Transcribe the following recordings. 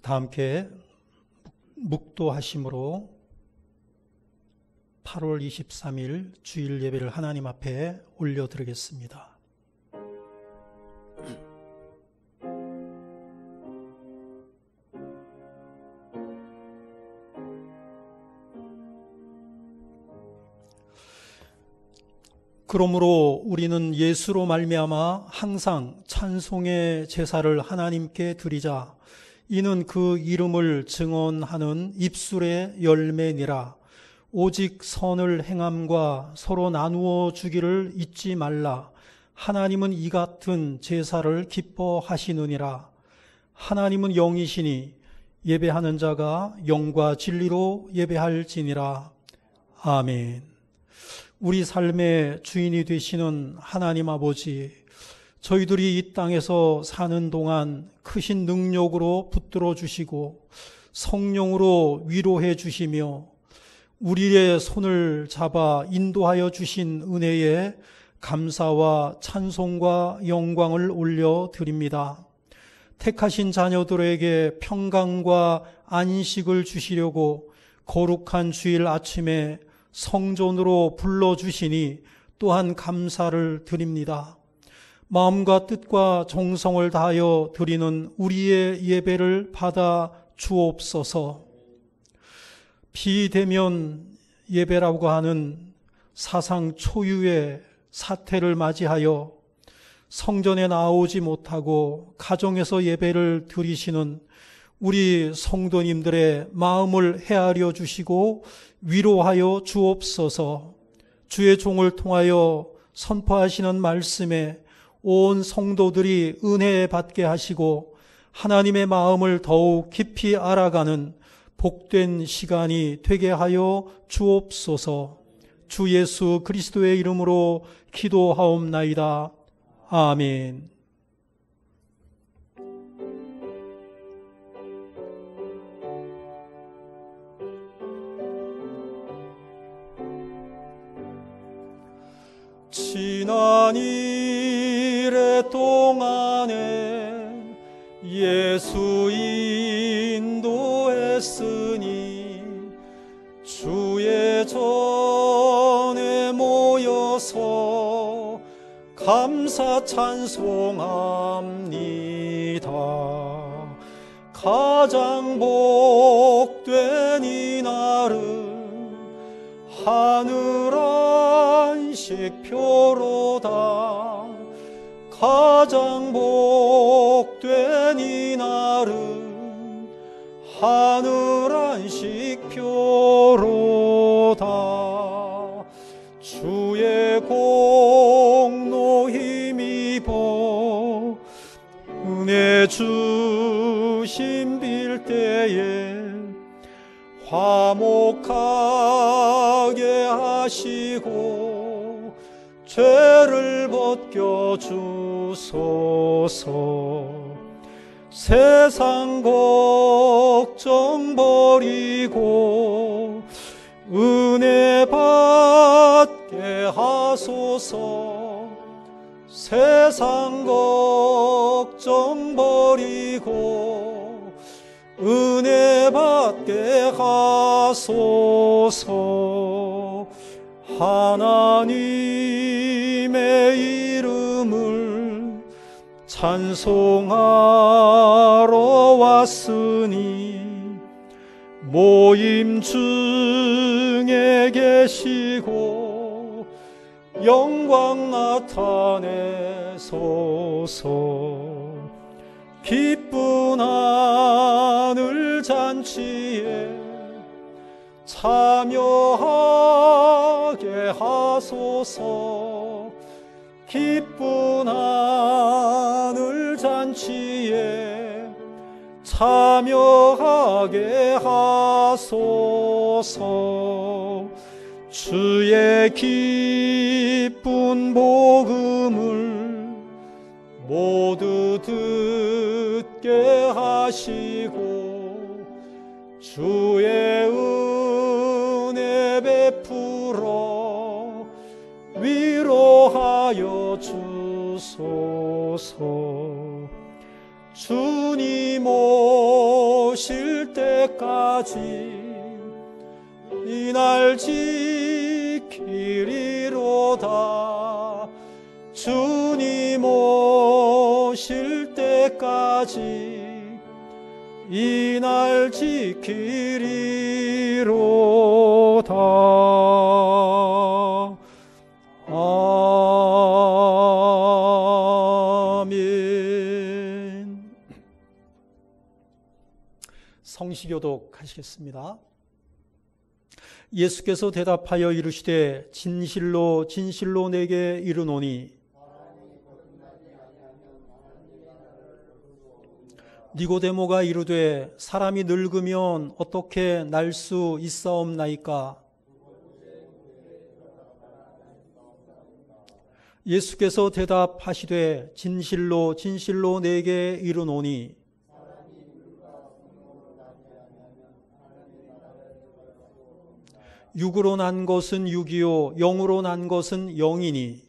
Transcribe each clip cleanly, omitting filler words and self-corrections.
다 함께 묵도하심으로 8월 23일 주일 예배를 하나님 앞에 올려드리겠습니다. 그러므로 우리는 예수로 말미암아 항상 찬송의 제사를 하나님께 드리자. 이는 그 이름을 증언하는 입술의 열매니라. 오직 선을 행함과 서로 나누어 주기를 잊지 말라. 하나님은 이 같은 제사를 기뻐하시느니라. 하나님은 영이시니 예배하는 자가 영과 진리로 예배할지니라. 아멘. 우리 삶의 주인이 되시는 하나님 아버지, 저희들이 이 땅에서 사는 동안 크신 능력으로 붙들어 주시고 성령으로 위로해 주시며 우리의 손을 잡아 인도하여 주신 은혜에 감사와 찬송과 영광을 올려드립니다. 택하신 자녀들에게 평강과 안식을 주시려고 거룩한 주일 아침에 성전으로 불러주시니 또한 감사를 드립니다. 마음과 뜻과 정성을 다하여 드리는 우리의 예배를 받아 주옵소서. 비대면 예배라고 하는 사상 초유의 사태를 맞이하여 성전에 나오지 못하고 가정에서 예배를 드리시는 우리 성도님들의 마음을 헤아려 주시고 위로하여 주옵소서. 주의 종을 통하여 선포하시는 말씀에 온 성도들이 은혜 받게 하시고 하나님의 마음을 더욱 깊이 알아가는 복된 시간이 되게 하여 주옵소서. 주 예수 그리스도의 이름으로 기도하옵나이다. 아멘. 지난 일의 동안에 예수 인도했으니 주의 전에 모여서 감사 찬송합니다. 가장 복된 이날은 하늘 안식표로다. 가장 복된 이날은 하늘 안식표로다. 주의 공로 힘입어 은혜 주심 빌 때에 화목하게 하시고 죄를 벗겨주소서. 세상 걱정 버리고 은혜 받게 하소서. 세상 걱정 버리고 은혜 받게 하소서. 하나님의 이름을 찬송하러 왔으니 모임 중에 계시고 영광 나타내소서. 기쁜 하늘 잔치에 참여하게 하소서. 기쁜 하늘 잔치에 참여하게 하소서. 주의 기쁜 복음을 모두 듣게 하시고 주의 은혜 베풀어 위로하여 주소서. 주님 오실 때까지 이날 지키리로다. 주님 오실 때까지 이날 지키리로다. 아멘. 성시교독 하시겠습니다. 예수께서 대답하여 이르시되 진실로 진실로 내게 이르노니 니고데모가 이르되 사람이 늙으면 어떻게 날 수 있사옵나이까? 예수께서 대답하시되 진실로 진실로 내게 이르노니 육으로 난 것은 육이요 영으로 난 것은 영이니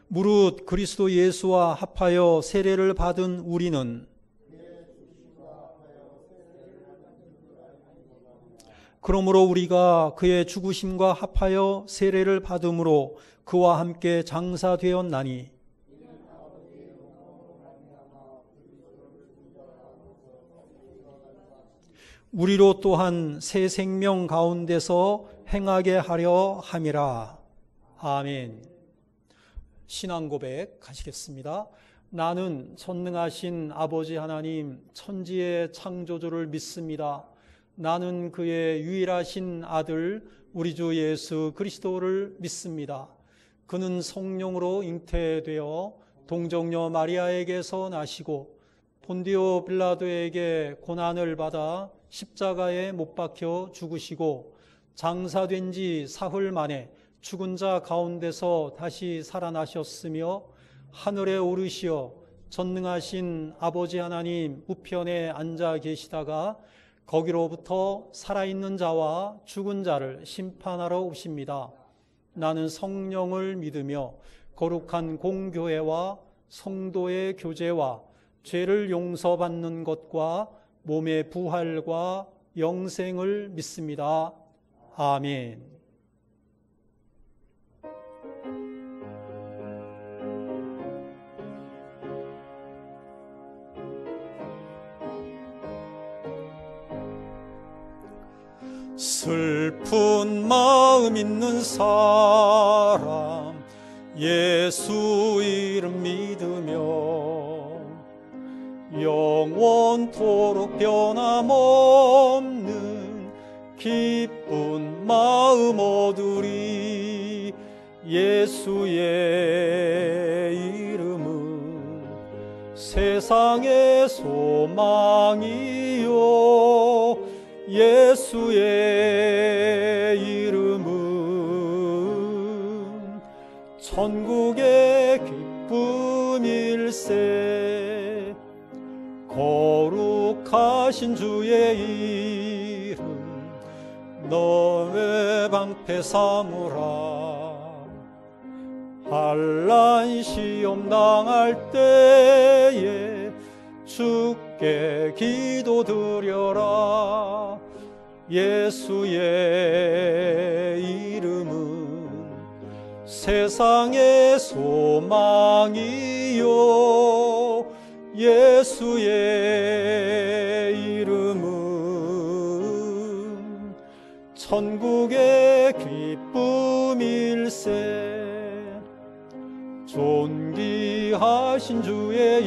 무릇 그리스도 예수와 합하여 세례를 받은 우리는 그러므로 우리가 그의 죽으심과 합하여 세례를 받음으로 그와 함께 장사되었나니 우리로 또한 새 생명 가운데서 행하게 하려 함이라. 아멘. 신앙 고백 하시겠습니다. 나는 전능하신 아버지 하나님 천지의 창조주를 믿습니다. 나는 그의 유일하신 아들 우리 주 예수 그리스도를 믿습니다. 그는 성령으로 잉태되어 동정녀 마리아에게서 나시고 본디오 빌라도에게 고난을 받아 십자가에 못 박혀 죽으시고 장사된 지 사흘 만에 죽은 자 가운데서 다시 살아나셨으며 하늘에 오르시어 전능하신 아버지 하나님 우편에 앉아 계시다가 거기로부터 살아있는 자와 죽은 자를 심판하러 오십니다. 나는 성령을 믿으며 거룩한 공교회와 성도의 교제와 죄를 용서받는 것과 몸의 부활과 영생을 믿습니다. 아멘. 슬픈 마음 있는 사람 예수 이름 믿으며 영원토록 변함없는 기쁜 마음 얻으리. 예수의 이름은 세상의 소망이요 예수의 이름은 천국의 기쁨일세. 거룩하신 주의 이름 너의 방패 삼으라. 환난 시험 당할 때에 주께 기도드려라. 예수의 이름은 세상의 소망이요 예수의 이름은 천국의 기쁨일세. 존귀하신 주의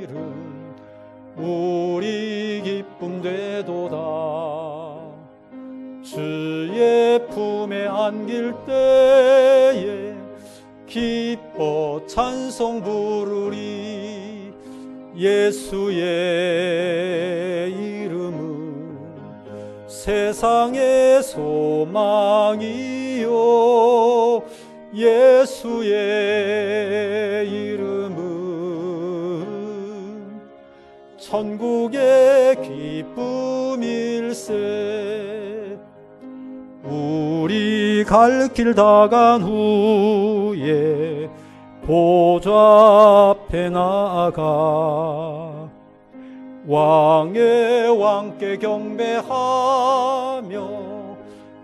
이름 우리 기쁨 되도다. 주의 품에 안길 때에 기뻐 찬송 부르리. 예수의 이름은 세상의 소망이요 예수의 이름은 천국의 기쁨일세. 우리 갈 길 다 간 후에 보좌 앞에 나아가 왕의 왕께 경배하며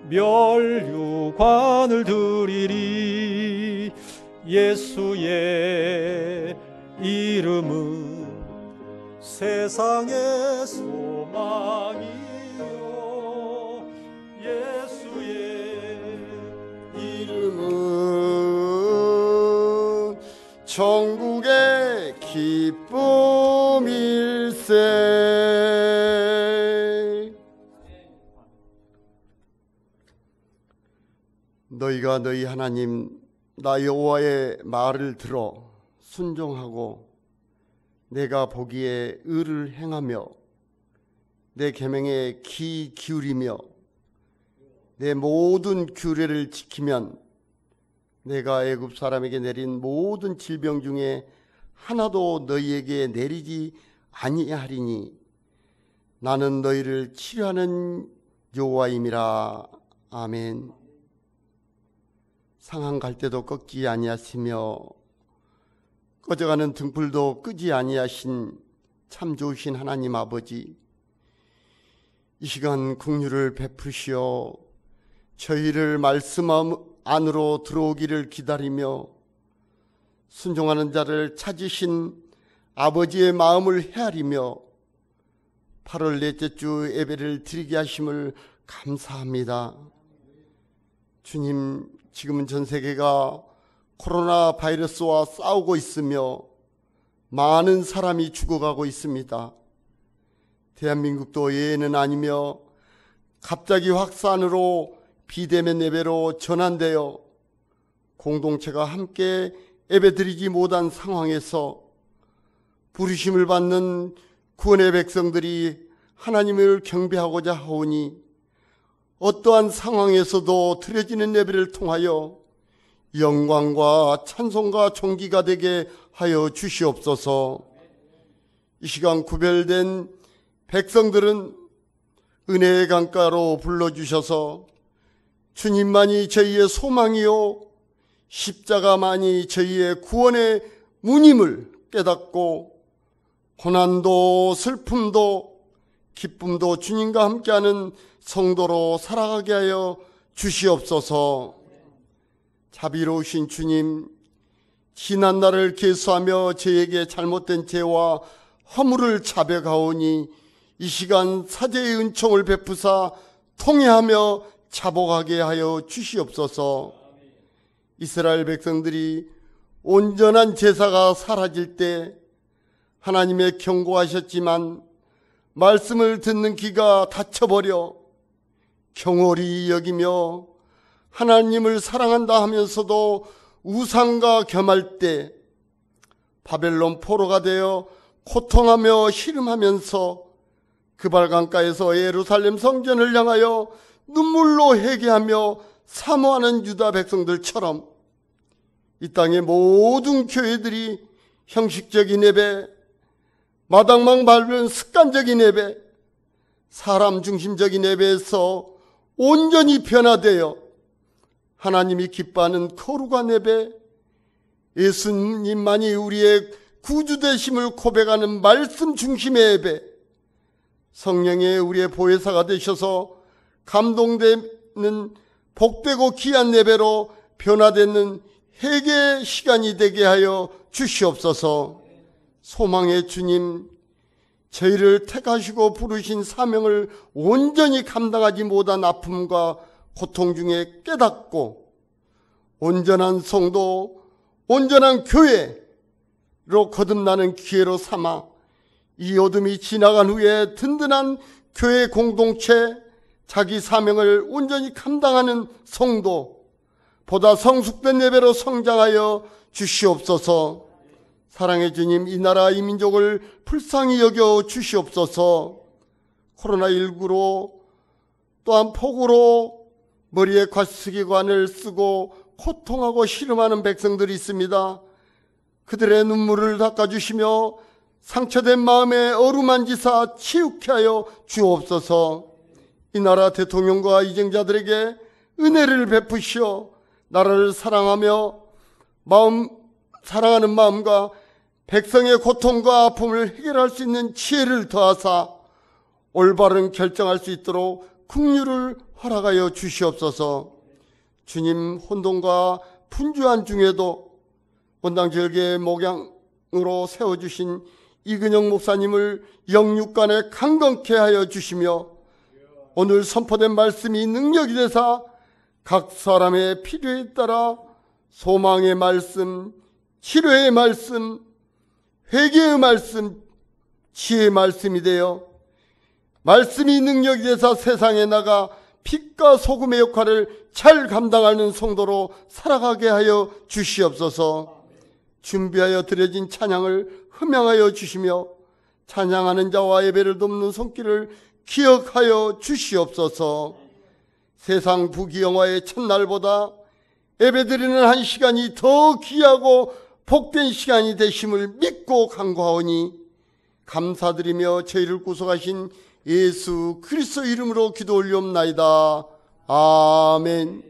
면류관을 드리리. 예수의 이름은 세상의 소망이요 예수의 이름은 천국의 기쁨일세. 너희가 너희 하나님 나 여호와의 말을 들어 순종하고 내가 보기에 의를 행하며 내 계명에 귀 기울이며 내 모든 규례를 지키면 내가 애굽 사람에게 내린 모든 질병 중에 하나도 너희에게 내리지 아니하리니 나는 너희를 치료하는 여호와임이라. 아멘. 상한 갈대도 꺾지 아니하시며 꺼져가는 등불도 끄지 아니하신 참 좋으신 하나님 아버지, 이 시간 긍휼을 베푸시어 저희를 말씀 안으로 들어오기를 기다리며 순종하는 자를 찾으신 아버지의 마음을 헤아리며 8월 넷째 주 예배를 드리게 하심을 감사합니다. 주님, 지금은 전 세계가 코로나 바이러스와 싸우고 있으며 많은 사람이 죽어가고 있습니다. 대한민국도 예외는 아니며 갑자기 확산으로 비대면 예배로 전환되어 공동체가 함께 예배드리지 못한 상황에서 부르심을 받는 구원의 백성들이 하나님을 경배하고자 하오니 어떠한 상황에서도 드려지는 예배를 통하여 영광과 찬송과 존귀가 되게 하여 주시옵소서. 이 시간 구별된 백성들은 은혜의 강가로 불러주셔서 주님만이 저희의 소망이요 십자가만이 저희의 구원의 문임을 깨닫고 고난도 슬픔도 기쁨도 주님과 함께하는 성도로 살아가게 하여 주시옵소서. 자비로우신 주님, 지난날을 계수하며 저에게 잘못된 죄와 허물을 자백하오니 이 시간 사죄의 은총을 베푸사 통회하며 자복하게 하여 주시옵소서. 이스라엘 백성들이 온전한 제사가 사라질 때 하나님의 경고하셨지만 말씀을 듣는 귀가 닫혀버려 경홀히 여기며 하나님을 사랑한다 하면서도 우상과 겸할 때 바벨론 포로가 되어 고통하며 씨름하면서 그발강가에서 예루살렘 성전을 향하여 눈물로 회개하며 사모하는 유다 백성들처럼 이 땅의 모든 교회들이 형식적인 예배, 마당망 밟은 습관적인 예배, 사람 중심적인 예배에서 온전히 변화되어 하나님이 기뻐하는 거룩한 예배, 예수님만이 우리의 구주되심을 고백하는 말씀 중심의 예배, 성령의 우리의 보혜사가 되셔서 감동되는 복되고 귀한 예배로 변화되는 회개의 시간이 되게 하여 주시옵소서. 소망의 주님, 저희를 택하시고 부르신 사명을 온전히 감당하지 못한 아픔과 고통 중에 깨닫고 온전한 성도, 온전한 교회로 거듭나는 기회로 삼아 이 어둠이 지나간 후에 든든한 교회 공동체, 자기 사명을 온전히 감당하는 성도, 보다 성숙된 예배로 성장하여 주시옵소서. 사랑의 주님, 이 나라 이 민족을 불쌍히 여겨 주시옵소서. 코로나19로 또한 폭우로 머리에 과수기관을 쓰고 고통하고 씨름하는 백성들이 있습니다. 그들의 눈물을 닦아주시며 상처된 마음에 어루만지사 치유케 하여 주옵소서. 이 나라 대통령과 이정자들에게 은혜를 베푸시어 나라를 사랑하며 마음 사랑하는 마음과 백성의 고통과 아픔을 해결할 수 있는 지혜를 더하사 올바른 결정할 수 있도록 긍휼을 허락하여 주시옵소서. 주님, 혼돈과 분주한 중에도 본당절개 목양으로 세워주신 이근영 목사님을 영육간에 강건케 하여 주시며 오늘 선포된 말씀이 능력이 되사 각 사람의 필요에 따라 소망의 말씀, 치료의 말씀, 회개의 말씀, 지혜의 말씀이 되어 말씀이 능력이 되사 세상에 나가 빛과 소금의 역할을 잘 감당하는 성도로 살아가게 하여 주시옵소서. 준비하여 드려진 찬양을 흠양하여 주시며 찬양하는 자와 예배를 돕는 손길을 기억하여 주시옵소서. 세상 부귀영화의 첫날보다 예배드리는 한 시간이 더 귀하고 복된 시간이 되심을 믿고 간구하오니 감사드리며 저희를 구속하신 예수 그리스도 이름으로 기도 올리옵나이다. 아멘.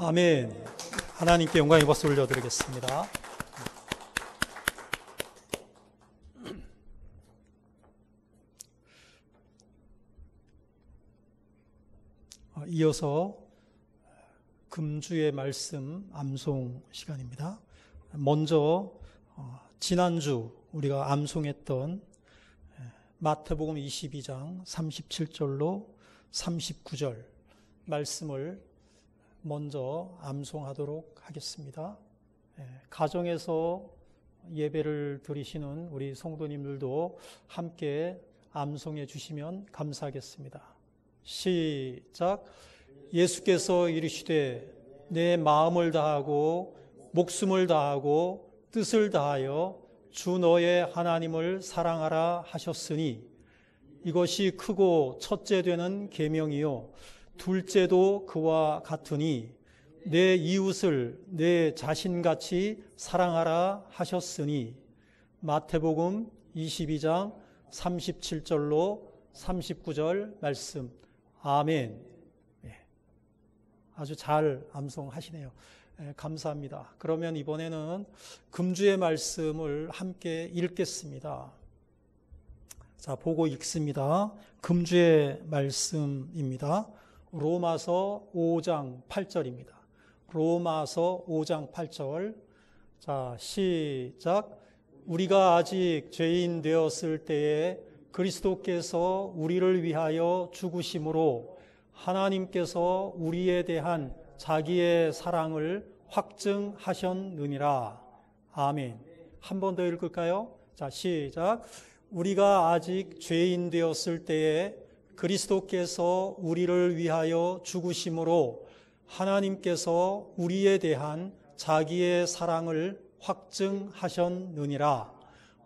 아멘. 하나님께 영광의 박수 올려드리겠습니다. 이어서 금주의 말씀 암송 시간입니다. 먼저 지난주 우리가 암송했던 마태복음 22장 37절로 39절 말씀을 먼저 암송하도록 하겠습니다. 가정에서 예배를 드리시는 우리 성도님들도 함께 암송해 주시면 감사하겠습니다. 시작. 예수께서 이르시되 내 마음을 다하고 목숨을 다하고 뜻을 다하여 주 너의 하나님을 사랑하라 하셨으니 이것이 크고 첫째 되는 계명이요 둘째도 그와 같으니 내 이웃을 내 자신같이 사랑하라 하셨으니 마태복음 22장 37절로 39절 말씀. 아멘. 아주 잘 암송하시네요. 감사합니다. 그러면 이번에는 금주의 말씀을 함께 읽겠습니다. 자, 보고 읽습니다. 금주의 말씀입니다. 로마서 5장 8절입니다. 로마서 5장 8절. 자, 시작. 우리가 아직 죄인 되었을 때에 그리스도께서 우리를 위하여 죽으심으로 하나님께서 우리에 대한 자기의 사랑을 확증하셨느니라. 아멘. 한 번 더 읽을까요? 자, 시작. 우리가 아직 죄인 되었을 때에 그리스도께서 우리를 위하여 죽으심으로 하나님께서 우리에 대한 자기의 사랑을 확증하셨느니라.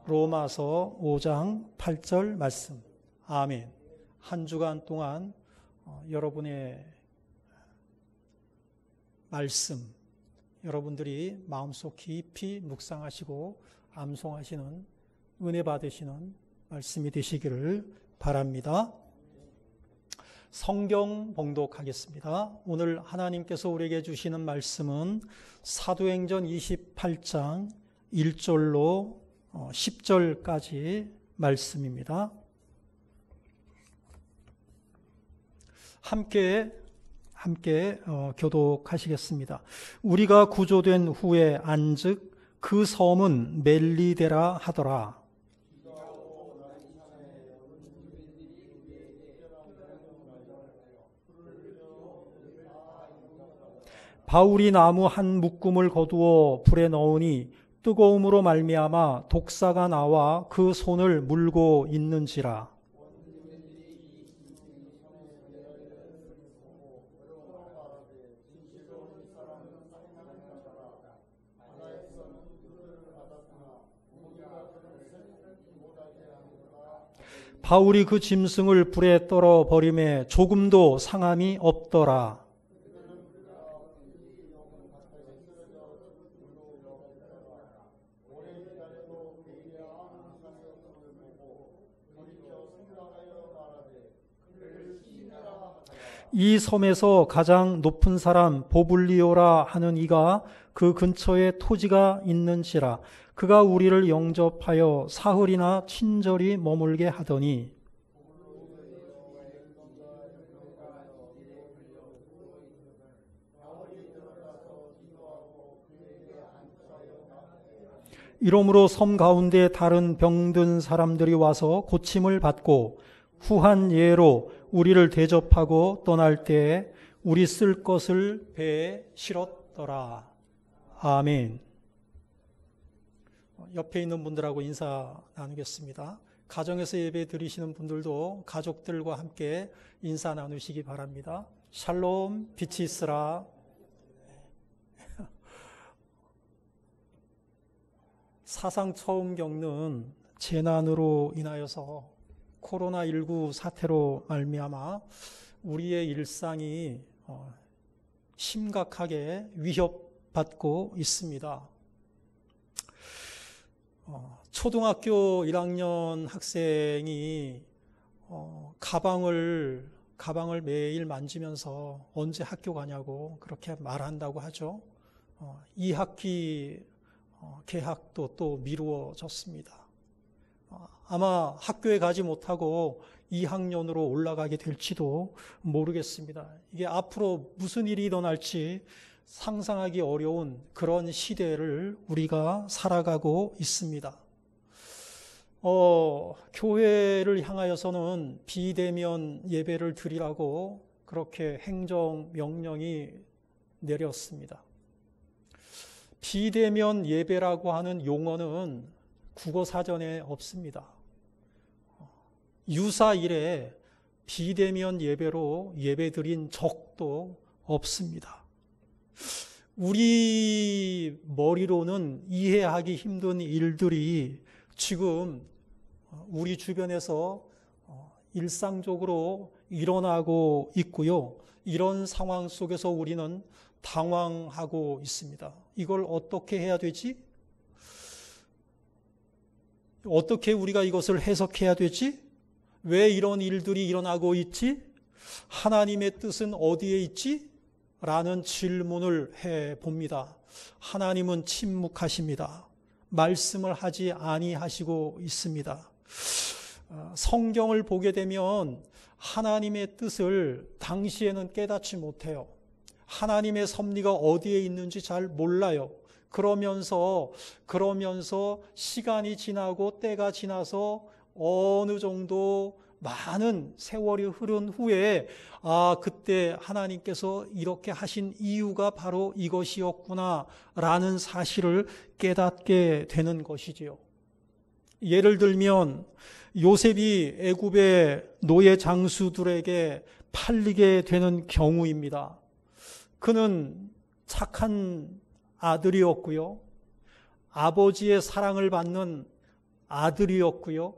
로마서 5장 8절 말씀. 아멘. 한 주간 동안 여러분의 말씀, 여러분들이 마음속 깊이 묵상하시고 암송하시는 은혜 받으시는 말씀이 되시기를 바랍니다. 성경 봉독하겠습니다. 오늘 하나님께서 우리에게 주시는 말씀은 사도행전 28장 1절로 10절까지 말씀입니다. 함께 교독하시겠습니다. 우리가 구조된 후에 안즉 그 섬은 멜리데라 하더라. 바울이 나무 한 묶음을 거두어 불에 넣으니 뜨거움으로 말미암아 독사가 나와 그 손을 물고 있는지라. 바울이 그 짐승을 불에 떨어 버림에 조금도 상함이 없더라. 이 섬에서 가장 높은 사람 보블리오라 하는 이가 그 근처에 토지가 있는지라. 그가 우리를 영접하여 사흘이나 친절히 머물게 하더니 이러므로 섬 가운데 다른 병든 사람들이 와서 고침을 받고 후한 예로 우리를 대접하고 떠날 때에 우리 쓸 것을 배에 실었더라. 아멘. 옆에 있는 분들하고 인사 나누겠습니다. 가정에서 예배 드리시는 분들도 가족들과 함께 인사 나누시기 바랍니다. 샬롬, 빛이 있으라. 사상 처음 겪는 재난으로 인하여서 코로나19 사태로 말미암아 우리의 일상이 심각하게 위협받고 있습니다. 초등학교 1학년 학생이 가방을 가방을 매일 만지면서 언제 학교 가냐고 그렇게 말한다고 하죠. 2학기 개학도 또 미루어졌습니다. 아마 학교에 가지 못하고 2학년으로 올라가게 될지도 모르겠습니다. 이게 앞으로 무슨 일이 일어날지 상상하기 어려운 그런 시대를 우리가 살아가고 있습니다. 교회를 향하여서는 비대면 예배를 드리라고 그렇게 행정 명령이 내렸습니다. 비대면 예배라고 하는 용어는 국어사전에 없습니다. 유사 이래 비대면 예배로 예배드린 적도 없습니다. 우리 머리로는 이해하기 힘든 일들이 지금 우리 주변에서 일상적으로 일어나고 있고요. 이런 상황 속에서 우리는 당황하고 있습니다. 이걸 어떻게 해야 되지? 어떻게 우리가 이것을 해석해야 되지? 왜 이런 일들이 일어나고 있지? 하나님의 뜻은 어디에 있지? 라는 질문을 해봅니다. 하나님은 침묵하십니다. 말씀을 하지 아니하시고 있습니다. 성경을 보게 되면 하나님의 뜻을 당시에는 깨닫지 못해요. 하나님의 섭리가 어디에 있는지 잘 몰라요. 그러면서 시간이 지나고 때가 지나서 어느 정도 많은 세월이 흐른 후에 그때 하나님께서 이렇게 하신 이유가 바로 이것이었구나 라는 사실을 깨닫게 되는 것이지요. 예를 들면 요셉이 애굽의 노예 장수들에게 팔리게 되는 경우입니다. 그는 착한 아들이었고요. 아버지의 사랑을 받는 아들이었고요.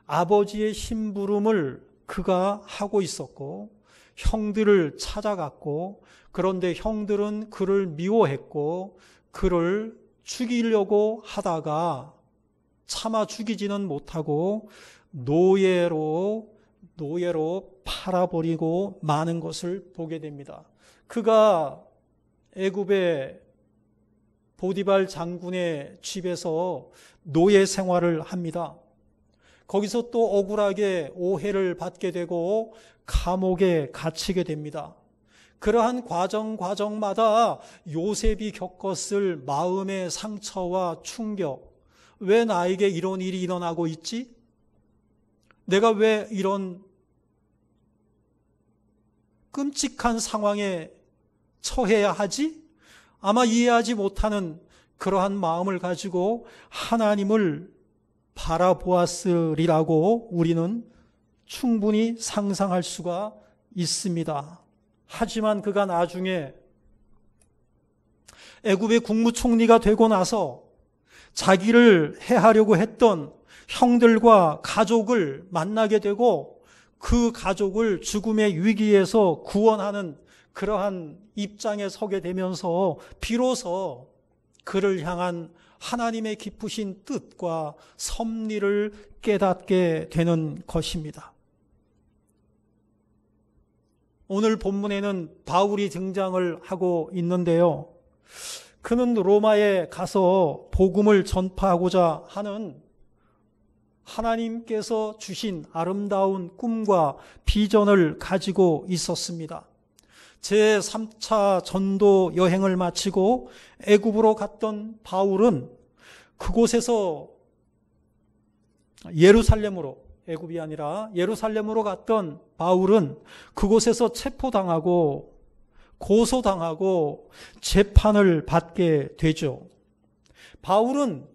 아버지의 심부름을 그가 하고 있었고 형들을 찾아갔고 그런데 형들은 그를 미워했고 그를 죽이려고 하다가 차마 죽이지는 못하고 노예로 팔아버리고 마는 것을 보게 됩니다. 그가 애굽의 보디발 장군의 집에서 노예 생활을 합니다. 거기서 또 억울하게 오해를 받게 되고 감옥에 갇히게 됩니다. 그러한 과정마다 요셉이 겪었을 마음의 상처와 충격, 왜 나에게 이런 일이 일어나고 있지? 내가 왜 이런 끔찍한 상황에 처해야 하지? 아마 이해하지 못하는 그러한 마음을 가지고 하나님을 바라보았으리라고 우리는 충분히 상상할 수가 있습니다. 하지만 그가 나중에 애굽의 국무총리가 되고 나서 자기를 해하려고 했던 형들과 가족을 만나게 되고 그 가족을 죽음의 위기에서 구원하는 그러한 입장에 서게 되면서 비로소 그를 향한 하나님의 깊으신 뜻과 섭리를 깨닫게 되는 것입니다. 오늘 본문에는 바울이 등장을 하고 있는데요. 그는 로마에 가서 복음을 전파하고자 하는 하나님께서 주신 아름다운 꿈과 비전을 가지고 있었습니다. 제3차 전도 여행을 마치고 애굽으로 갔던 바울은 그곳에서 예루살렘으로, 애굽이 아니라 예루살렘으로 갔던 바울은 그곳에서 체포당하고 고소당하고 재판을 받게 되죠. 바울은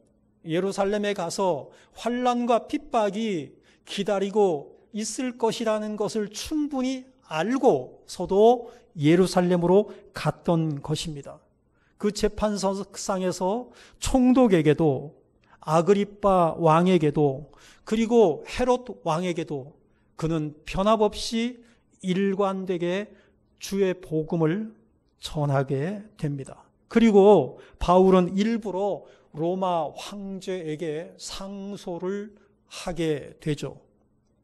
예루살렘에 가서 환난과 핍박이 기다리고 있을 것이라는 것을 충분히 알고서도 예루살렘으로 갔던 것입니다. 그 재판석상에서 총독에게도 아그리빠 왕에게도 그리고 헤롯 왕에게도 그는 변함없이 일관되게 주의 복음을 전하게 됩니다. 그리고 바울은 일부러 로마 황제에게 상소를 하게 되죠.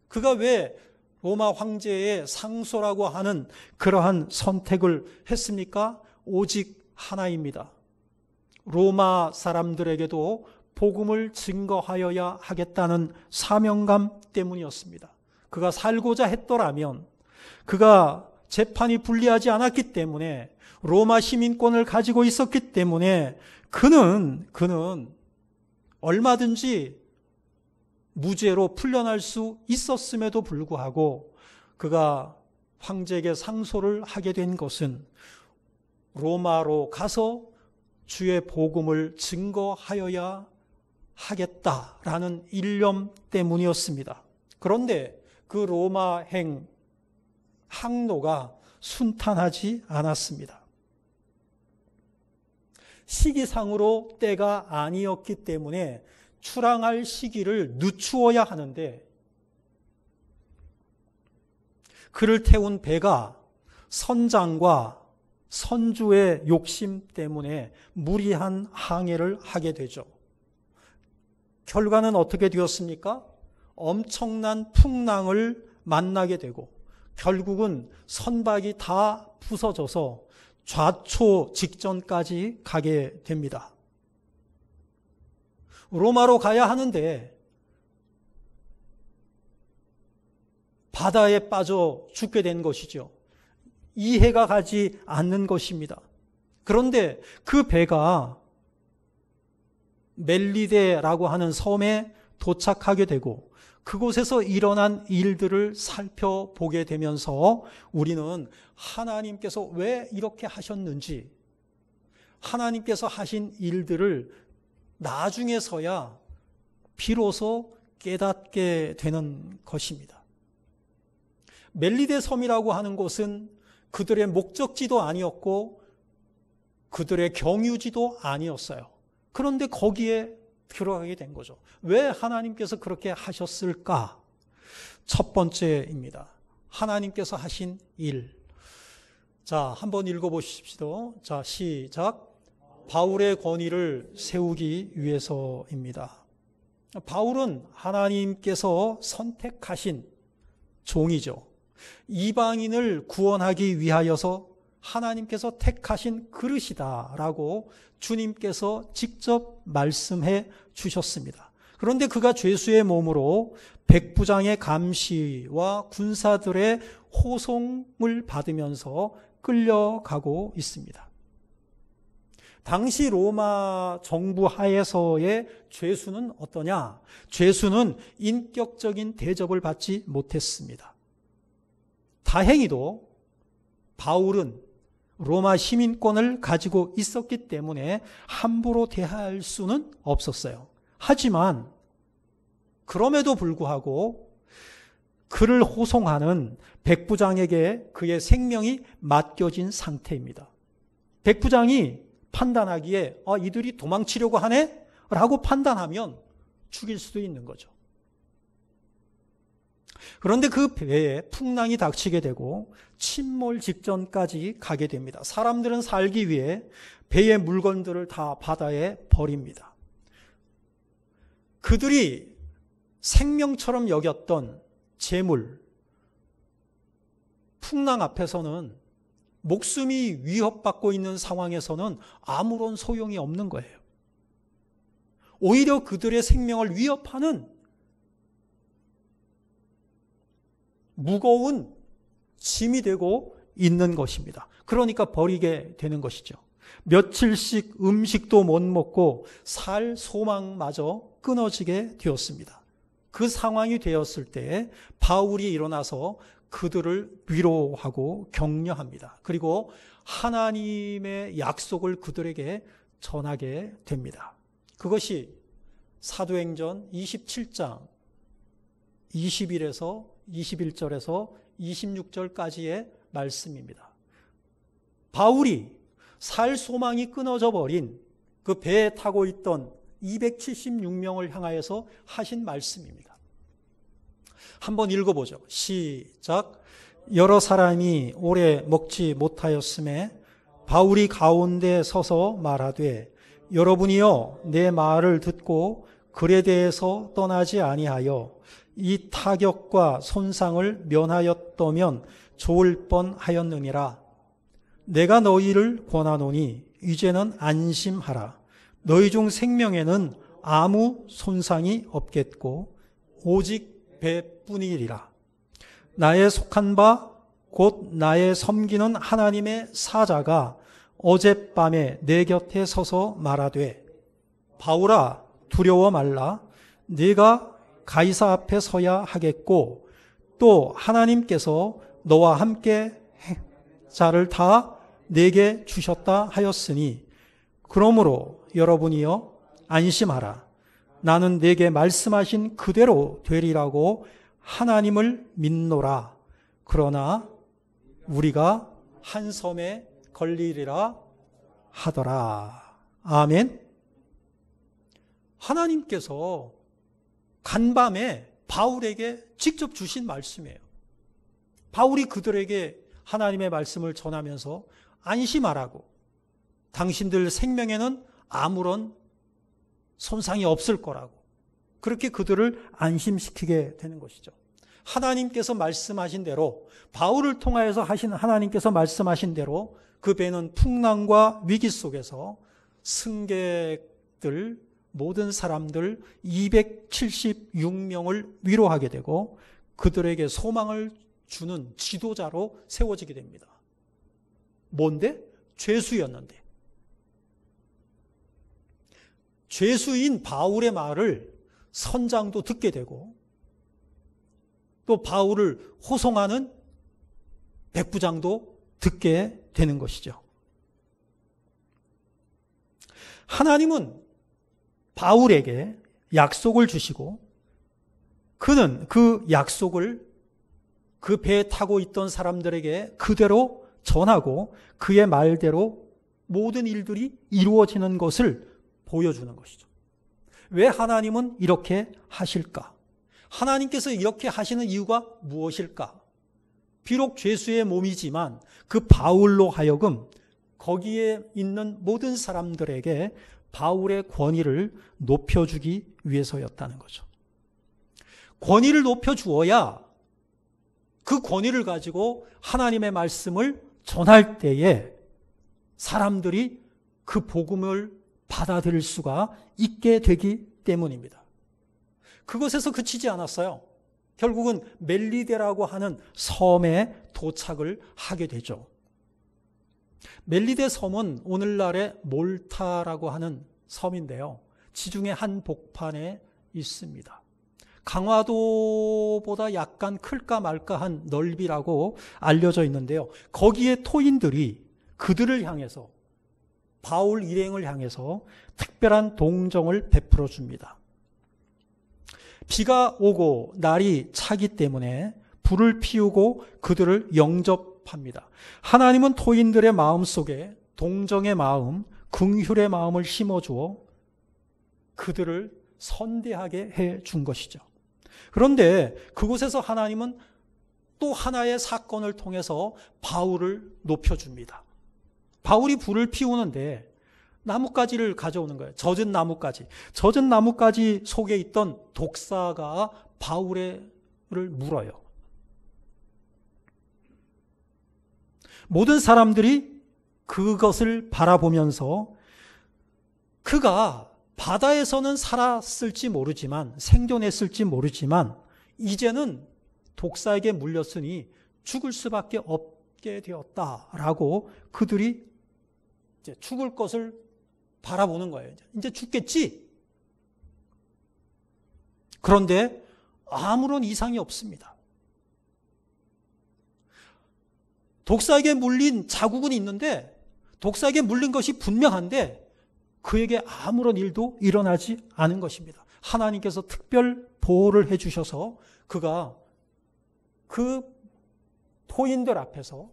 그가 왜 로마 황제의 상소라고 하는 그러한 선택을 했습니까? 오직 하나입니다. 로마 사람들에게도 복음을 증거하여야 하겠다는 사명감 때문이었습니다. 그가 살고자 했더라면, 그가 재판이 불리하지 않았기 때문에, 로마 시민권을 가지고 있었기 때문에 그는 얼마든지 무죄로 풀려날 수 있었음에도 불구하고 그가 황제에게 상소를 하게 된 것은 로마로 가서 주의 복음을 증거하여야 하겠다라는 일념 때문이었습니다. 그런데 그 로마 항로가 순탄하지 않았습니다. 시기상으로 때가 아니었기 때문에 출항할 시기를 늦추어야 하는데, 그를 태운 배가 선장과 선주의 욕심 때문에 무리한 항해를 하게 되죠. 결과는 어떻게 되었습니까? 엄청난 풍랑을 만나게 되고 결국은 선박이 다 부서져서 좌초 직전까지 가게 됩니다. 로마로 가야 하는데 바다에 빠져 죽게 된 것이죠. 이해가 가지 않는 것입니다. 그런데 그 배가 멜리데라고 하는 섬에 도착하게 되고 그곳에서 일어난 일들을 살펴보게 되면서 우리는 하나님께서 왜 이렇게 하셨는지, 하나님께서 하신 일들을 나중에서야 비로소 깨닫게 되는 것입니다. 멜리데 섬이라고 하는 곳은 그들의 목적지도 아니었고 그들의 경유지도 아니었어요. 그런데 거기에 들어가게 된 거죠. 왜 하나님께서 그렇게 하셨을까? 첫 번째입니다. 하나님께서 하신 일. 자, 한번 읽어보십시오. 자, 시작. 바울의 권위를 세우기 위해서입니다. 바울은 하나님께서 선택하신 종이죠. 이방인을 구원하기 위하여서 하나님께서 택하신 그릇이다라고 주님께서 직접 말씀해 주셨습니다. 그런데 그가 죄수의 몸으로 백부장의 감시와 군사들의 호송을 받으면서 끌려가고 있습니다. 당시 로마 정부 하에서의 죄수는 어떠냐? 죄수는 인격적인 대접을 받지 못했습니다. 다행히도 바울은 로마 시민권을 가지고 있었기 때문에 함부로 대할 수는 없었어요. 하지만 그럼에도 불구하고 그를 호송하는 백부장에게 그의 생명이 맡겨진 상태입니다. 백부장이 판단하기에 이들이 도망치려고 하네? 라고 판단하면 죽일 수도 있는 거죠. 그런데 그 배에 풍랑이 닥치게 되고 침몰 직전까지 가게 됩니다. 사람들은 살기 위해 배의 물건들을 다 바다에 버립니다. 그들이 생명처럼 여겼던 재물, 풍랑 앞에서는, 목숨이 위협받고 있는 상황에서는 아무런 소용이 없는 거예요. 오히려 그들의 생명을 위협하는 무거운 짐이 되고 있는 것입니다. 그러니까 버리게 되는 것이죠. 며칠씩 음식도 못 먹고 살 소망마저 끊어지게 되었습니다. 그 상황이 되었을 때 바울이 일어나서 그들을 위로하고 격려합니다. 그리고 하나님의 약속을 그들에게 전하게 됩니다. 그것이 사도행전 27장 21절에서 26절까지의 말씀입니다. 바울이 살 소망이 끊어져 버린 그 배에 타고 있던 276명을 향하여서 하신 말씀입니다. 한번 읽어보죠. 시작. 여러 사람이 오래 먹지 못하였음에 바울이 가운데 서서 말하되 여러분이여 내 말을 듣고 글에 대해서 떠나지 아니하여 이 타격과 손상을 면하였더면 좋을 뻔하였느니라. 내가 너희를 권하노니 이제는 안심하라. 너희 중 생명에는 아무 손상이 없겠고 오직 배뿐이리라. 나의 속한 바 곧 나의 섬기는 하나님의 사자가 어젯밤에 내 곁에 서서 말하되 바울아 두려워 말라. 네가 가이사 앞에 서야 하겠고 또 하나님께서 너와 함께 자를 다 내게 주셨다 하였으니 그러므로 여러분이여 안심하라. 나는 내게 말씀하신 그대로 되리라고 하나님을 믿노라. 그러나 우리가 한 섬에 걸리리라 하더라. 아멘. 하나님께서 간밤에 바울에게 직접 주신 말씀이에요. 바울이 그들에게 하나님의 말씀을 전하면서 안심하라고, 당신들 생명에는 아무런 손상이 없을 거라고, 그렇게 그들을 안심시키게 되는 것이죠. 하나님께서 말씀하신 대로, 바울을 통하여서 하신 하나님께서 말씀하신 대로 그 배는 풍랑과 위기 속에서 승객들, 모든 사람들 276명을 위로하게 되고 그들에게 소망을 주는 지도자로 세워지게 됩니다. 뭔데? 죄수였는데. 죄수인 바울의 말을 선장도 듣게 되고 또 바울을 호송하는 백부장도 듣게 되는 것이죠. 하나님은 바울에게 약속을 주시고 그는 그 약속을 그 배에 타고 있던 사람들에게 그대로 전하고 그의 말대로 모든 일들이 이루어지는 것을 보여주는 것이죠. 왜 하나님은 이렇게 하실까? 하나님께서 이렇게 하시는 이유가 무엇일까? 비록 죄수의 몸이지만 그 바울로 하여금 거기에 있는 모든 사람들에게 바울의 권위를 높여주기 위해서였다는 거죠. 권위를 높여주어야 그 권위를 가지고 하나님의 말씀을 전할 때에 사람들이 그 복음을 받아들일 수가 있게 되기 때문입니다. 그것에서 그치지 않았어요. 결국은 멜리데라고 하는 섬에 도착을 하게 되죠. 멜리데 섬은 오늘날의 몰타라고 하는 섬인데요. 지중해 한복판에 있습니다. 강화도보다 약간 클까 말까한 넓이라고 알려져 있는데요. 거기에 토인들이 그들을 향해서, 바울 일행을 향해서 특별한 동정을 베풀어 줍니다. 비가 오고 날이 차기 때문에 불을 피우고 그들을 영접합니다. 하나님은 토인들의 마음속에 동정의 마음, 긍휼의 마음을 심어주어 그들을 선대하게 해준 것이죠. 그런데 그곳에서 하나님은 또 하나의 사건을 통해서 바울을 높여줍니다. 바울이 불을 피우는데 나뭇가지를 가져오는 거예요. 젖은 나뭇가지. 젖은 나뭇가지 속에 있던 독사가 바울을 물어요. 모든 사람들이 그것을 바라보면서 그가 바다에서는 살았을지 모르지만, 생존했을지 모르지만 이제는 독사에게 물렸으니 죽을 수밖에 없게 되었다라고 그들이 이제 죽을 것을 바라보는 거예요. 이제 죽겠지? 그런데 아무런 이상이 없습니다. 독사에게 물린 자국은 있는데, 독사에게 물린 것이 분명한데 그에게 아무런 일도 일어나지 않은 것입니다. 하나님께서 특별 보호를 해주셔서 그가 그 토인들 앞에서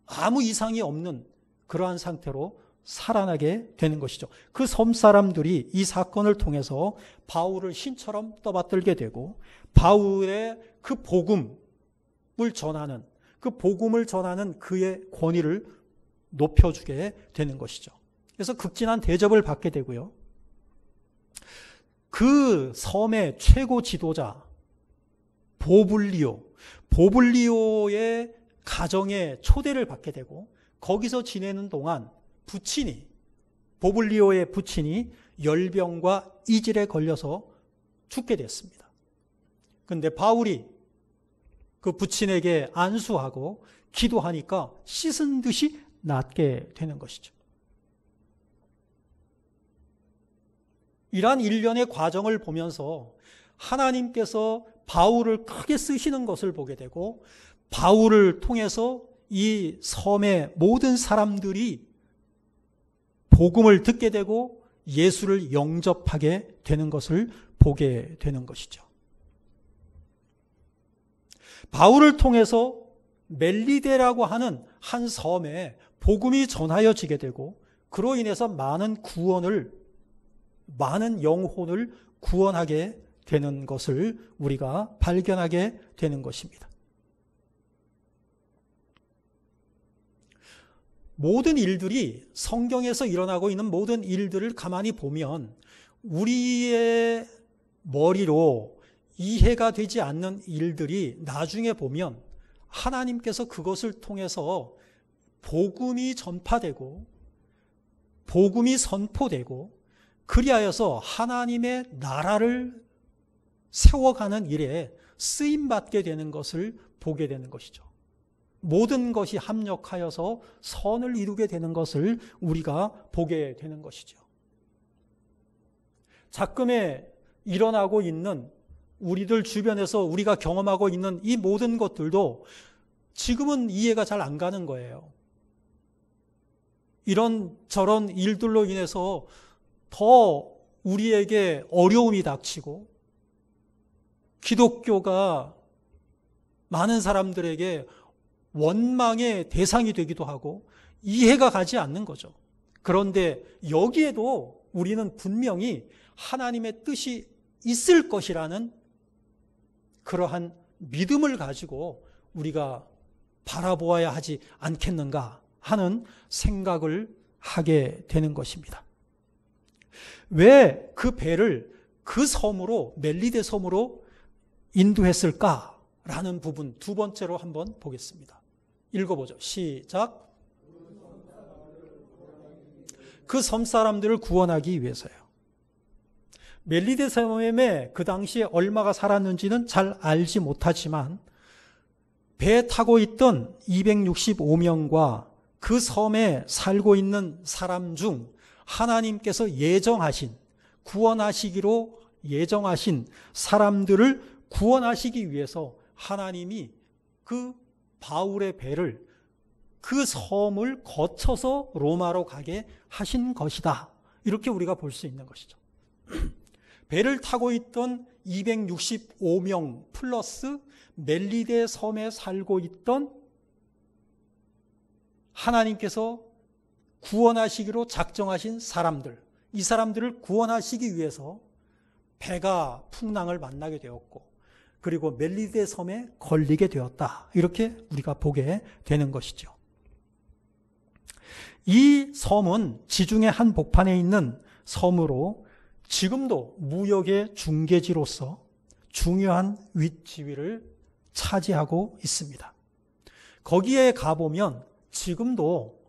아무 이상이 없는 그러한 상태로 살아나게 되는 것이죠. 그 섬 사람들이 이 사건을 통해서 바울을 신처럼 떠받들게 되고 바울의 그 복음을 전하는, 그 복음을 전하는 그의 권위를 높여주게 되는 것이죠. 그래서 극진한 대접을 받게 되고요. 그 섬의 최고 지도자 보블리오의 가정에 초대를 받게 되고 거기서 지내는 동안 보블리오의 부친이 열병과 이질에 걸려서 죽게 됐습니다. 그런데 바울이 그 부친에게 안수하고 기도하니까 씻은 듯이 낫게 되는 것이죠. 이러한 일련의 과정을 보면서 하나님께서 바울을 크게 쓰시는 것을 보게 되고 바울을 통해서 이 섬의 모든 사람들이 복음을 듣게 되고 예수를 영접하게 되는 것을 보게 되는 것이죠. 바울을 통해서 멜리데라고 하는 한 섬에 복음이 전하여지게 되고 그로 인해서 많은 영혼을 구원하게 되는 것을 우리가 발견하게 되는 것입니다. 모든 일들이 성경에서 일어나고 있는 모든 일들을 가만히 보면 우리의 머리로 이해가 되지 않는 일들이 나중에 보면 하나님께서 그것을 통해서 복음이 전파되고 복음이 선포되고 그리하여서 하나님의 나라를 세워가는 일에 쓰임받게 되는 것을 보게 되는 것이죠. 모든 것이 합력하여서 선을 이루게 되는 것을 우리가 보게 되는 것이죠. 작금에 일어나고 있는 우리들 주변에서 우리가 경험하고 있는 이 모든 것들도 지금은 이해가 잘 안 가는 거예요. 이런 저런 일들로 인해서 더 우리에게 어려움이 닥치고 기독교가 많은 사람들에게 원망의 대상이 되기도 하고 이해가 가지 않는 거죠. 그런데 여기에도 우리는 분명히 하나님의 뜻이 있을 것이라는 그러한 믿음을 가지고 우리가 바라보아야 하지 않겠는가 하는 생각을 하게 되는 것입니다. 왜 그 배를 그 섬으로 멜리데 섬으로 인도했을까라는 부분 두 번째로 한번 보겠습니다. 읽어보죠. 시작. 그 섬 사람들을 구원하기 위해서요. 멜리데 섬에 그 당시에 얼마가 살았는지는 잘 알지 못하지만 배에 타고 있던 265명과 그 섬에 살고 있는 사람 중 하나님께서 구원하시기로 예정하신 사람들을 구원하시기 위해서 하나님이 그 바울의 배를 그 섬을 거쳐서 로마로 가게 하신 것이다. 이렇게 우리가 볼 수 있는 것이죠. 배를 타고 있던 265명 플러스 멜리데 섬에 살고 있던 하나님께서 구원하시기로 작정하신 사람들, 이 사람들을 구원하시기 위해서 배가 풍랑을 만나게 되었고 그리고 멜리데 섬에 걸리게 되었다. 이렇게 우리가 보게 되는 것이죠. 이 섬은 지중해 한복판에 있는 섬으로 지금도 무역의 중개지로서 중요한 위치를 차지하고 있습니다. 거기에 가보면 지금도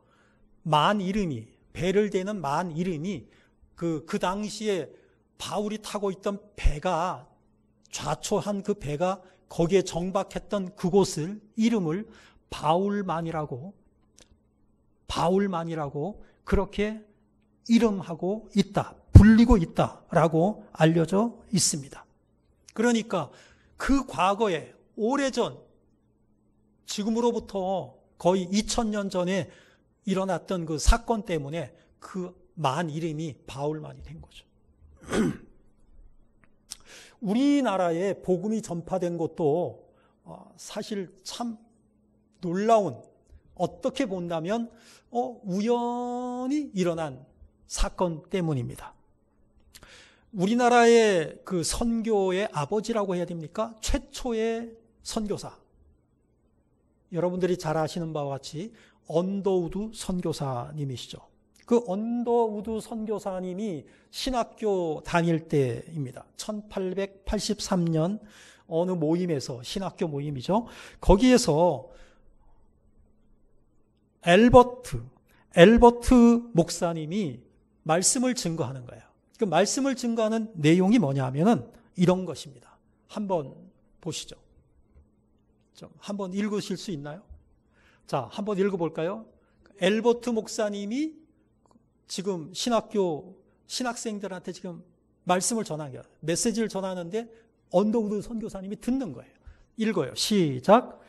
배를 대는 만 이름이 그 당시에 바울이 타고 있던 배가 좌초한 그 배가 거기에 정박했던 그곳을 이름을 바울만이라고 그렇게 이름하고 있다, 불리고 있다라고 알려져 있습니다. 그러니까 그 과거에 오래전 지금으로부터 거의 2000년 전에 일어났던 그 사건 때문에 그 만 이름이 바울만이 된 거죠. 우리나라에 복음이 전파된 것도 사실 참 놀라운, 어떻게 본다면 우연히 일어난 사건 때문입니다. 우리나라의 그 선교의 아버지라고 해야 됩니까? 최초의 선교사, 여러분들이 잘 아시는 바와 같이 언더우드 선교사님이시죠. 그 언더우드 선교사님이 신학교 다닐 때입니다. 1883년 어느 모임에서, 신학교 모임이죠. 거기에서 엘버트 목사님이 말씀을 증거하는 거예요. 그 말씀을 증거하는 내용이 뭐냐 하면은 이런 것입니다. 한번 보시죠. 좀 한번 읽으실 수 있나요? 자, 한번 읽어볼까요? 엘버트 목사님이 지금 신학생들한테 지금 말씀을 전하는 거예요. 메시지를 전하는데 언더우드 선교사님이 듣는 거예요. 읽어요. 시작.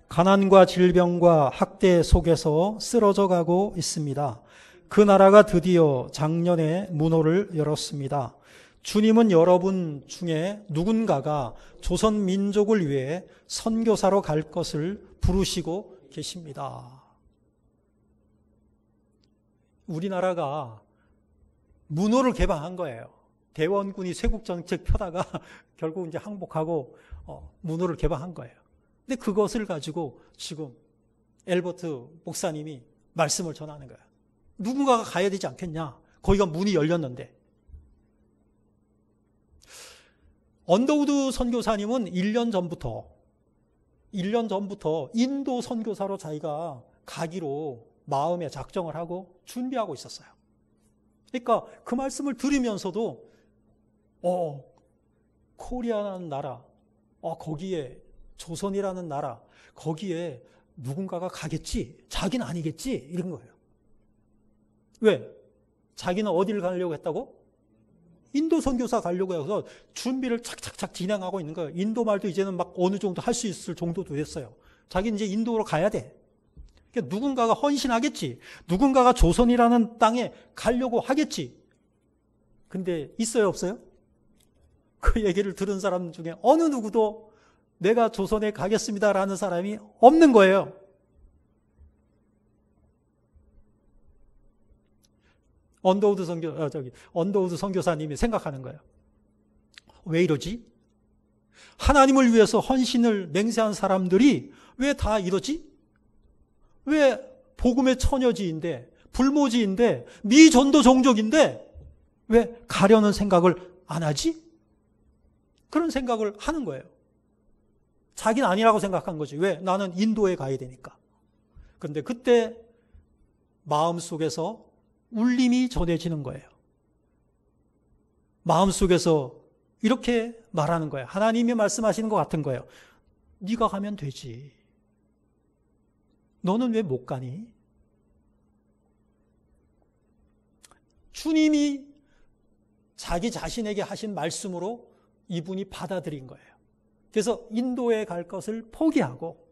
가난과 질병과 학대 속에서 쓰러져 가고 있습니다. 그 나라가 드디어 작년에 문호를 열었습니다. 주님은 여러분 중에 누군가가 조선 민족을 위해 선교사로 갈 것을 부르시고 계십니다. 우리나라가 문호를 개방한 거예요. 대원군이 쇄국정책 펴다가 결국 이제 항복하고 문호를 개방한 거예요. 근데 그것을 가지고 지금 엘버트 목사님이 말씀을 전하는 거예요. 누군가가 가야 되지 않겠냐? 거기가 문이 열렸는데. 언더우드 선교사님은 1년 전부터 인도 선교사로 자기가 가기로 마음에 작정을 하고 준비하고 있었어요. 그러니까 그 말씀을 들으면서도 코리아라는 나라, 거기에 조선이라는 나라, 거기에 누군가가 가겠지, 자기는 아니겠지, 이런 거예요. 왜? 자기는 어디를 가려고 했다고? 인도 선교사 가려고 해서 준비를 착착착 진행하고 있는 거예요. 인도 말도 이제는 막 어느 정도 할 수 있을 정도도 됐어요. 자기는 이제 인도로 가야 돼. 그러니까 누군가가 헌신하겠지. 누군가가 조선이라는 땅에 가려고 하겠지. 근데 있어요, 없어요? 그 얘기를 들은 사람 중에 어느 누구도 내가 조선에 가겠습니다라는 사람이 없는 거예요. 언더우드 선교사님이 생각하는 거예요. 왜 이러지? 하나님을 위해서 헌신을 맹세한 사람들이 왜 다 이러지? 왜 복음의 처녀지인데, 불모지인데, 미전도 종족인데 왜 가려는 생각을 안 하지? 그런 생각을 하는 거예요. 자기는 아니라고 생각한 거지. 왜? 나는 인도에 가야 되니까. 그런데 그때 마음속에서 울림이 전해지는 거예요. 마음속에서 이렇게 말하는 거예요. 하나님이 말씀하시는 것 같은 거예요. 네가 가면 되지. 너는 왜 못 가니? 주님이 자기 자신에게 하신 말씀으로 이분이 받아들인 거예요. 그래서 인도에 갈 것을 포기하고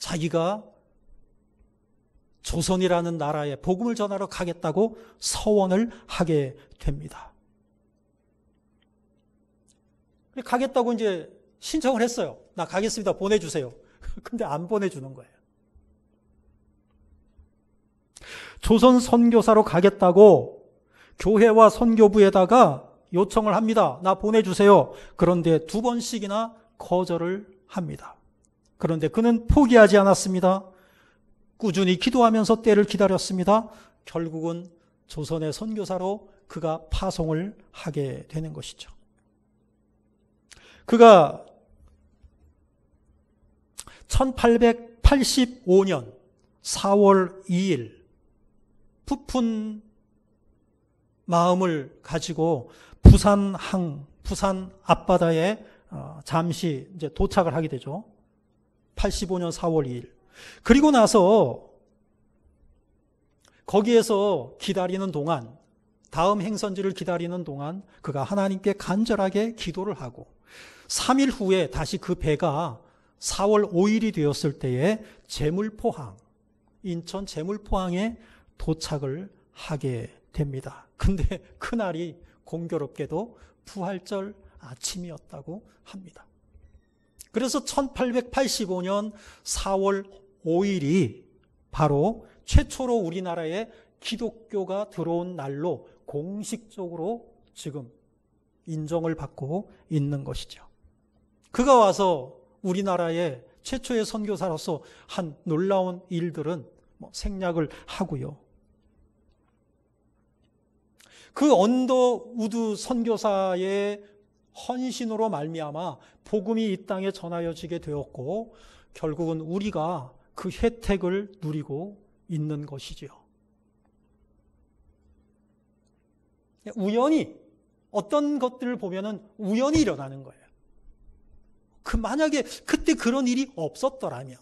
자기가 조선이라는 나라에 복음을 전하러 가겠다고 서원을 하게 됩니다. 가겠다고 이제 신청을 했어요. 나 가겠습니다. 보내주세요. 근데 안 보내주는 거예요. 조선 선교사로 가겠다고 교회와 선교부에다가 요청을 합니다. 나 보내주세요. 그런데 2번씩이나 거절을 합니다. 그런데 그는 포기하지 않았습니다. 꾸준히 기도하면서 때를 기다렸습니다. 결국은 조선의 선교사로 그가 파송을 하게 되는 것이죠. 그가 1885년 4월 2일 부푼 마음을 가지고 부산 앞바다에 잠시 이제 도착을 하게 되죠. 85년 4월 2일. 그리고 나서 거기에서 기다리는 동안, 다음 행선지를 기다리는 동안 그가 하나님께 간절하게 기도를 하고 3일 후에 다시 그 배가 4월 5일이 되었을 때에 제물포항, 인천 제물포항에 도착을 하게 됩니다. 근데 그날이 공교롭게도 부활절 아침이었다고 합니다. 그래서 1885년 4월 5일이 바로 최초로 우리나라에 기독교가 들어온 날로 공식적으로 지금 인정을 받고 있는 것이죠. 그가 와서 우리나라의 최초의 선교사로서 한 놀라운 일들은 생략을 하고요. 그 언더우드 선교사의 헌신으로 말미암아 복음이 이 땅에 전하여지게 되었고 결국은 우리가 그 혜택을 누리고 있는 것이지요. 우연히 어떤 것들을 보면은 우연히 일어나는 거예요. 만약에 그때 그런 일이 없었더라면,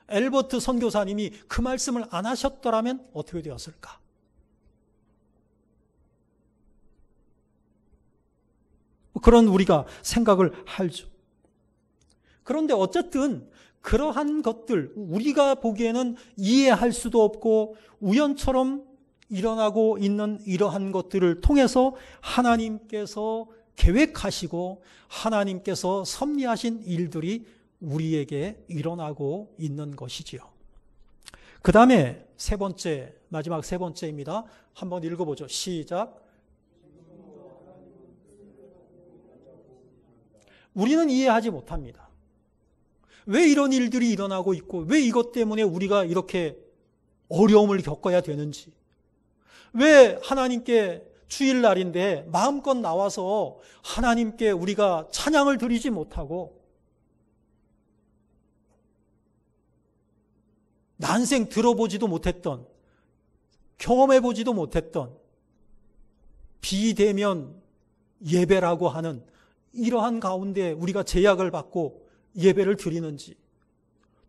엘버트 선교사님이 그 말씀을 안 하셨더라면 어떻게 되었을까? 그런 우리가 생각을 하죠. 그런데 어쨌든 그러한 것들, 우리가 보기에는 이해할 수도 없고 우연처럼 일어나고 있는 이러한 것들을 통해서 하나님께서 계획하시고 하나님께서 섭리하신 일들이 우리에게 일어나고 있는 것이지요. 그 다음에 세 번째, 마지막 세 번째입니다. 한번 읽어보죠. 시작. 우리는 이해하지 못합니다. 왜 이런 일들이 일어나고 있고 왜 이것 때문에 우리가 이렇게 어려움을 겪어야 되는지, 왜 하나님께 주일날인데 마음껏 나와서 하나님께 우리가 찬양을 드리지 못하고 난생 들어보지도 못했던, 경험해보지도 못했던 비대면 예배라고 하는 이러한 가운데 우리가 제약을 받고 예배를 드리는지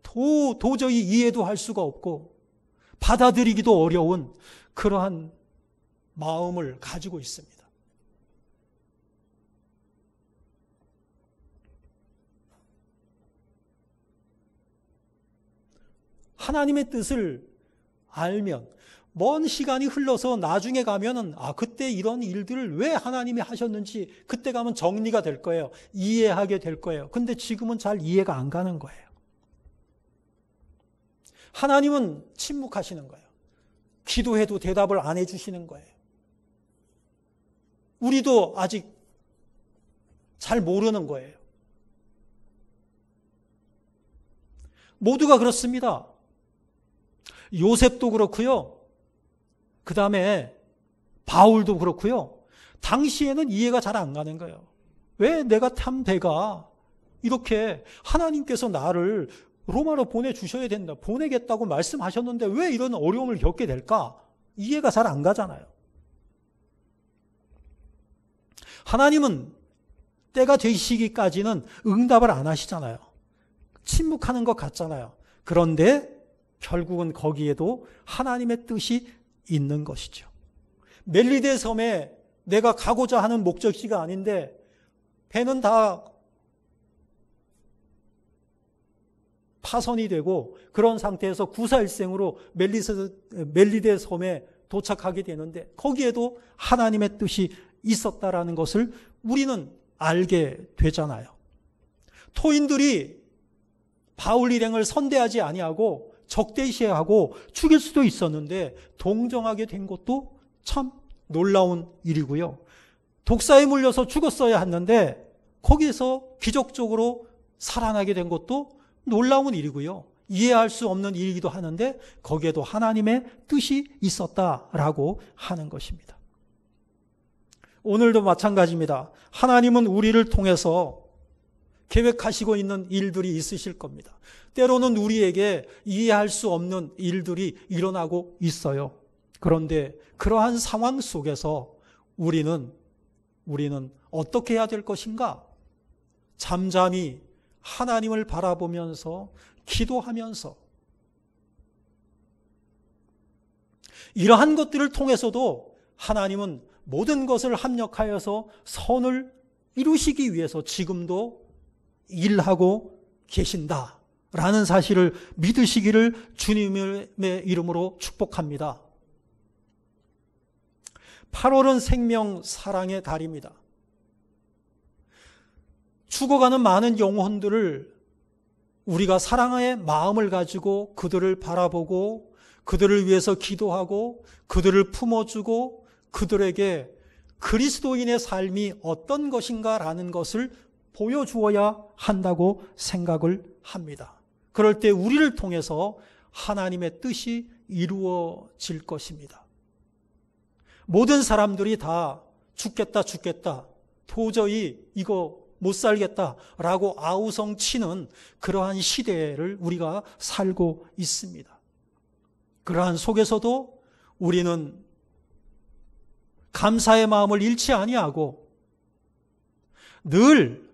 도저히 이해도 할 수가 없고 받아들이기도 어려운 그러한 마음을 가지고 있습니다. 하나님의 뜻을 알면 먼 시간이 흘러서 나중에 가면은 그때 이런 일들을 왜 하나님이 하셨는지 그때 가면 정리가 될 거예요. 이해하게 될 거예요. 근데 지금은 잘 이해가 안 가는 거예요. 하나님은 침묵하시는 거예요. 기도해도 대답을 안 해주시는 거예요. 우리도 아직 잘 모르는 거예요. 모두가 그렇습니다. 요셉도 그렇고요. 그 다음에 바울도 그렇고요. 당시에는 이해가 잘 안 가는 거예요. 왜 내가 탐대가 이렇게 하나님께서 나를 로마로 보내주셔야 된다, 보내겠다고 말씀하셨는데 왜 이런 어려움을 겪게 될까? 이해가 잘 안 가잖아요. 하나님은 때가 되시기까지는 응답을 안 하시잖아요. 침묵하는 것 같잖아요. 그런데 결국은 거기에도 하나님의 뜻이 있는 것이죠. 멜리데 섬에 내가 가고자 하는 목적지가 아닌데 배는 다 파손이 되고 그런 상태에서 구사일생으로 멜리데 섬에 도착하게 되는데 거기에도 하나님의 뜻이 있었다라는 것을 우리는 알게 되잖아요. 토인들이 바울 일행을 선대하지 아니하고 적대시하고 죽일 수도 있었는데 동정하게 된 것도 참 놀라운 일이고요. 독사에 물려서 죽었어야 했는데 거기에서 기적적으로 살아나게 된 것도 놀라운 일이고요. 이해할 수 없는 일이기도 하는데 거기에도 하나님의 뜻이 있었다라고 하는 것입니다. 오늘도 마찬가지입니다. 하나님은 우리를 통해서 계획하시고 있는 일들이 있으실 겁니다. 때로는 우리에게 이해할 수 없는 일들이 일어나고 있어요. 그런데 그러한 상황 속에서 우리는 어떻게 해야 될 것인가? 잠잠히 하나님을 바라보면서 기도하면서 이러한 것들을 통해서도 하나님은 모든 것을 합력하여서 선을 이루시기 위해서 지금도 일하고 계신다라는 사실을 믿으시기를 주님의 이름으로 축복합니다. 8월은 생명 사랑의 달입니다. 죽어가는 많은 영혼들을 우리가 사랑의 마음을 가지고 그들을 바라보고 그들을 위해서 기도하고 그들을 품어주고 그들에게 그리스도인의 삶이 어떤 것인가라는 것을 보여주어야 한다고 생각을 합니다. 그럴 때 우리를 통해서 하나님의 뜻이 이루어질 것입니다. 모든 사람들이 다 죽겠다 도저히 이거 못 살겠다라고 아우성치는 그러한 시대를 우리가 살고 있습니다. 그러한 속에서도 우리는 감사의 마음을 잃지 아니하고 늘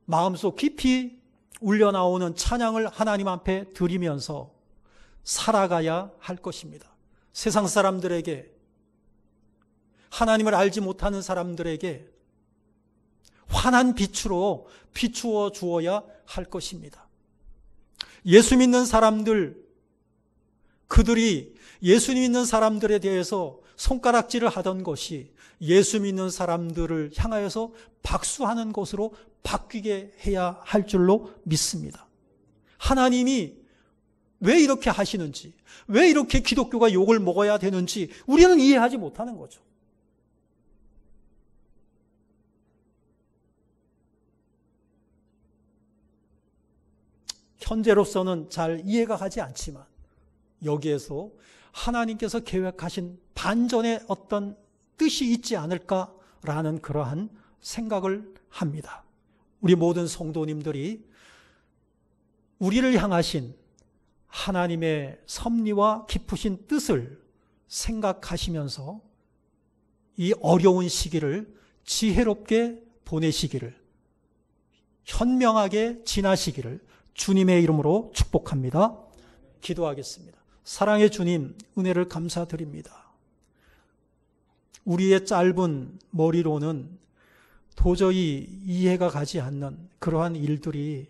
마음속 깊이 울려나오는 찬양을 하나님 앞에 드리면서 살아가야 할 것입니다. 세상 사람들에게, 하나님을 알지 못하는 사람들에게 환한 빛으로 비추어 주어야 할 것입니다. 예수 믿는 사람들, 그들이 예수 믿는 사람들에 대해서 손가락질을 하던 것이 예수 믿는 사람들을 향하여서 박수하는 것으로 바뀌게 해야 할 줄로 믿습니다. 하나님이 왜 이렇게 하시는지, 왜 이렇게 기독교가 욕을 먹어야 되는지 우리는 이해하지 못하는 거죠. 현재로서는 잘 이해가 가지 않지만 여기에서 하나님께서 계획하신 반전의 어떤 뜻이 있지 않을까라는 그러한 생각을 합니다. 우리 모든 성도님들이 우리를 향하신 하나님의 섭리와 깊으신 뜻을 생각하시면서 이 어려운 시기를 지혜롭게 보내시기를, 현명하게 지나시기를 주님의 이름으로 축복합니다. 기도하겠습니다. 사랑의 주님, 은혜를 감사드립니다. 우리의 짧은 머리로는 도저히 이해가 가지 않는 그러한 일들이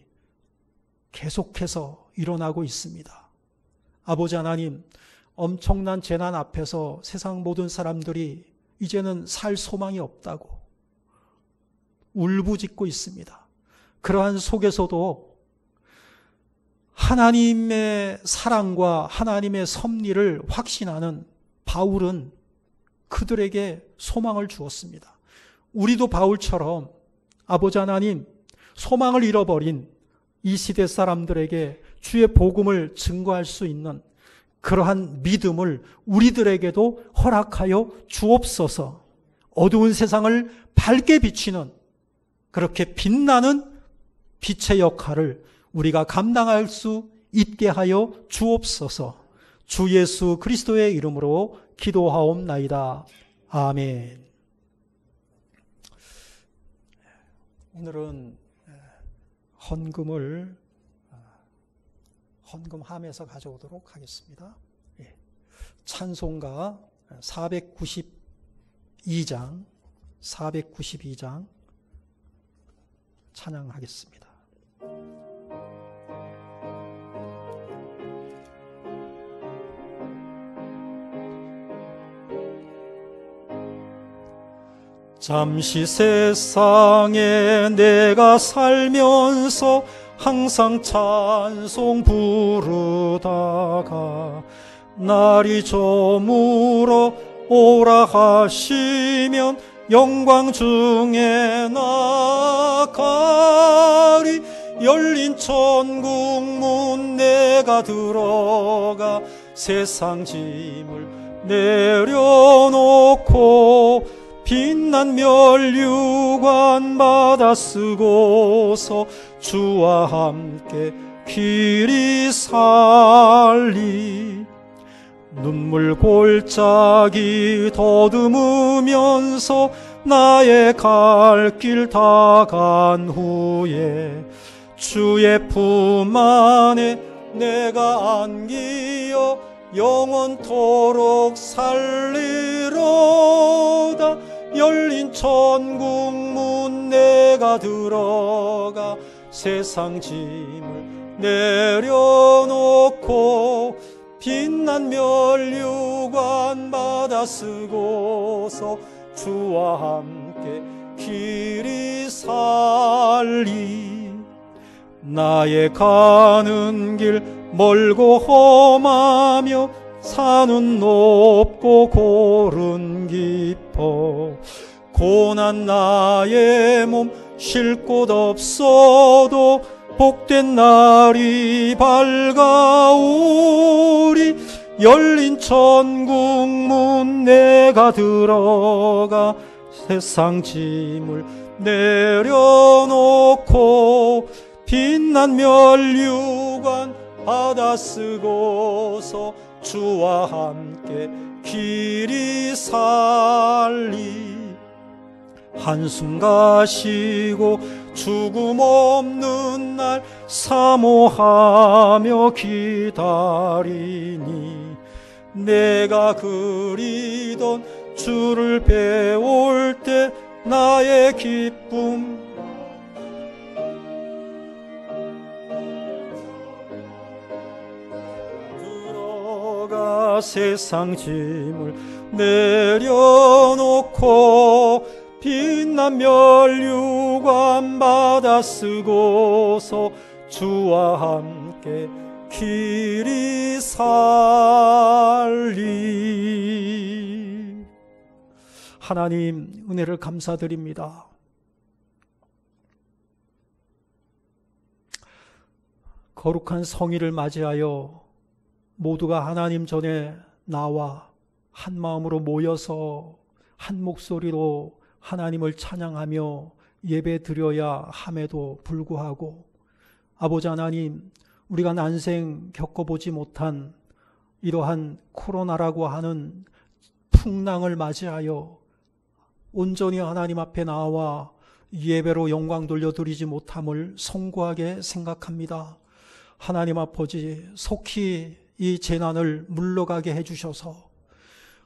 계속해서 일어나고 있습니다. 아버지 하나님, 엄청난 재난 앞에서 세상 모든 사람들이 이제는 살 소망이 없다고 울부짖고 있습니다. 그러한 속에서도 하나님의 사랑과 하나님의 섭리를 확신하는 바울은 그들에게 소망을 주었습니다. 우리도 바울처럼 아버지 하나님, 소망을 잃어버린 이 시대 사람들에게 주의 복음을 증거할 수 있는 그러한 믿음을 우리들에게도 허락하여 주옵소서. 어두운 세상을 밝게 비치는, 그렇게 빛나는 빛의 역할을 우리가 감당할 수 있게 하여 주옵소서. 주 예수 그리스도의 이름으로 기도하옵나이다. 아멘. 오늘은 헌금함에서 가져오도록 하겠습니다. 찬송가 492장 찬양하겠습니다. 잠시 세상에 내가 살면서 항상 찬송 부르다가 날이 저물어 오라 하시면 영광 중에 나가리. 열린 천국 문 내가 들어가 세상 짐을 내려놓고 빛난 면류관 받아 쓰고서 주와 함께 길이 살리. 눈물 골짜기 더듬으면서 나의 갈 길 다 간 후에 주의 품 안에 내가 안기어 영원토록 살리로다. 열린 천국 문 내가 들어가 세상 짐을 내려놓고 빛난 면류관 받아 쓰고서 주와 함께 길이 살리. 나의 가는 길 멀고 험하며 산은 높고 골은 깊어 고난 나의 몸 쉴 곳 없어도 복된 날이 밝아오리. 열린 천국 문 내가 들어가 세상 짐을 내려놓고 빛난 면류관 받아 쓰고서 주와 함께 길이 살리. 한숨 가시고 죽음 없는 날 사모하며 기다리니 내가 그리던 주를 배울 때 나의 기쁨 들어가 세상 짐을 내려놓고 빛난 면류관 받아 쓰고서 주와 함께 길이 살리. 하나님 은혜를 감사드립니다. 거룩한 성일을 맞이하여 모두가 하나님 전에 나와 한 마음으로 모여서 한 목소리로 하나님을 찬양하며 예배 드려야 함에도 불구하고 아버지 하나님, 우리가 난생 겪어보지 못한 이러한 코로나라고 하는 풍랑을 맞이하여 온전히 하나님 앞에 나와 예배로 영광 돌려드리지 못함을 송구하게 생각합니다. 하나님 아버지, 속히 이 재난을 물러가게 해주셔서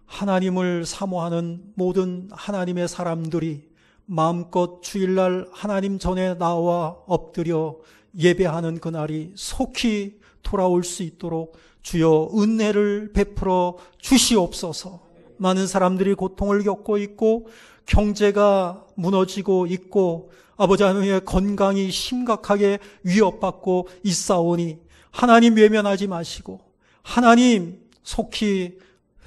하나님을 사모하는 모든 하나님의 사람들이 마음껏 주일날 하나님 전에 나와 엎드려 예배하는 그날이 속히 돌아올 수 있도록 주여 은혜를 베풀어 주시옵소서. 많은 사람들이 고통을 겪고 있고 경제가 무너지고 있고 아버지 하나님의 건강이 심각하게 위협받고 있사오니 하나님 외면하지 마시고 하나님 속히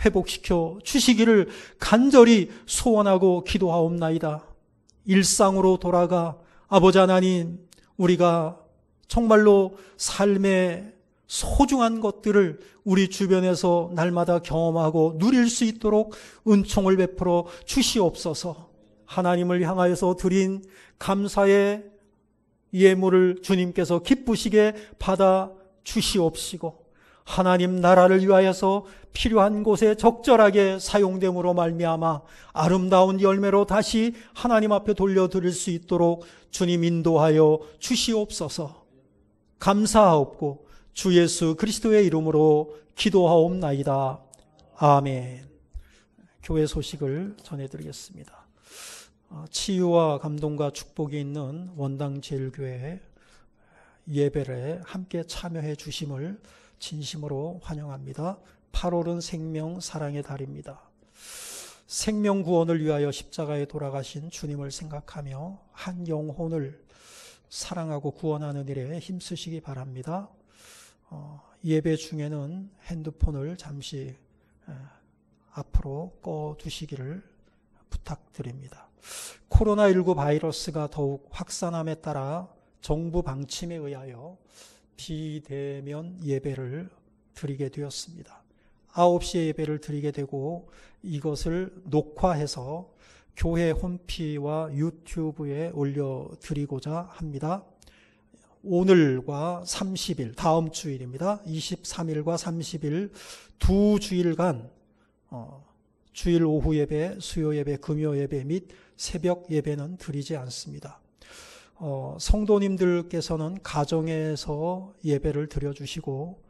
회복시켜 주시기를 간절히 소원하고 기도하옵나이다. 일상으로 돌아가 아버지 하나님, 우리가 정말로 삶의 소중한 것들을 우리 주변에서 날마다 경험하고 누릴 수 있도록 은총을 베풀어 주시옵소서. 하나님을 향하여서 드린 감사의 예물을 주님께서 기쁘시게 받아 주시옵시고 하나님 나라를 위하여서 필요한 곳에 적절하게 사용됨으로 말미암아 아름다운 열매로 다시 하나님 앞에 돌려드릴 수 있도록 주님 인도하여 주시옵소서. 감사하옵고 주 예수 그리스도의 이름으로 기도하옵나이다. 아멘. 교회 소식을 전해드리겠습니다. 치유와 감동과 축복이 있는 원당제일교회 예배에 함께 참여해 주심을 진심으로 환영합니다. 8월은 생명 사랑의 달입니다. 생명 구원을 위하여 십자가에 돌아가신 주님을 생각하며 한 영혼을 사랑하고 구원하는 일에 힘쓰시기 바랍니다. 예배 중에는 핸드폰을 잠시 앞으로 꺼두시기를 부탁드립니다. 코로나19 바이러스가 더욱 확산함에 따라 정부 방침에 의하여 비대면 예배를 드리게 되었습니다. 9시에 예배를 드리게 되고 이것을 녹화해서 교회 홈피와 유튜브에 올려드리고자 합니다. 오늘과 30일, 다음 주일입니다. 23일과 30일 두 주일간 주일 오후 예배, 수요 예배, 금요 예배 및 새벽 예배는 드리지 않습니다. 성도님들께서는 가정에서 예배를 드려주시고